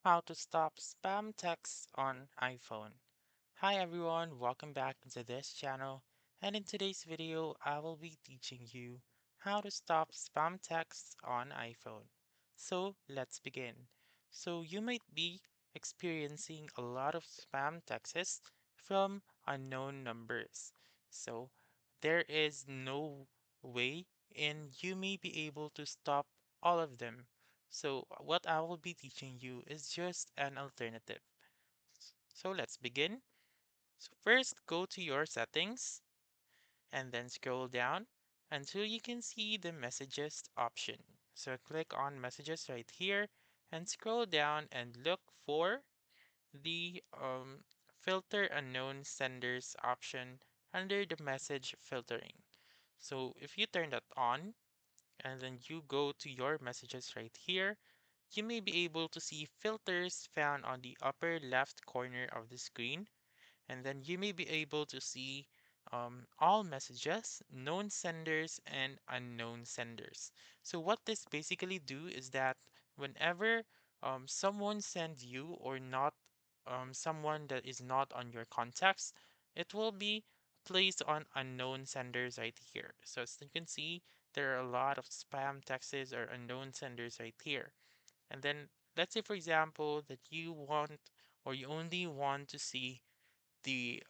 How to stop spam texts on iPhone. Hi everyone, welcome back to this channel. And in today's video, I will be teaching you how to stop spam texts on iPhone. So let's begin. So you might be experiencing a lot of spam texts from unknown numbers. So there is no way and you may be able to stop all of them. So what I will be teaching you is just an alternative. So let's begin. So first go to your settings and then scroll down until you can see the messages option. So click on messages right here and scroll down and look for the filter unknown senders option under the message filtering. So if you turn that on and then you go to your messages right here, you may be able to see filters found on the upper left corner of the screen, and then you may be able to see all messages, known senders, and unknown senders. So what this basically do is that whenever someone sends you or not someone that is not on your contacts, it will be placed on unknown senders right here. So as you can see, there are a lot of spam texts or unknown senders right here. And then let's say for example that you want or you only want to see the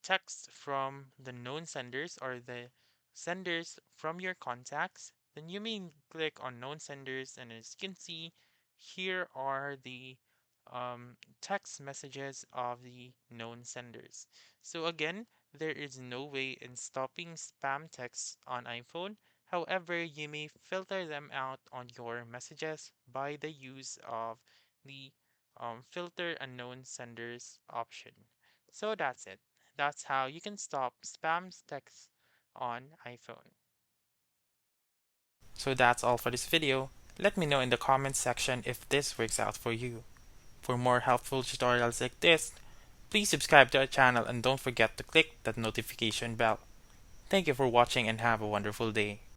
text from the known senders or the senders from your contacts, then you may click on known senders, and as you can see, here are the text messages of the known senders. So again, there is no way in stopping spam texts on iPhone. However, you may filter them out on your messages by the use of the filter unknown senders option. So that's it. That's how you can stop spam texts on iPhone. So that's all for this video. Let me know in the comments section if this works out for you. For more helpful tutorials like this, please subscribe to our channel and don't forget to click that notification bell. Thank you for watching and have a wonderful day.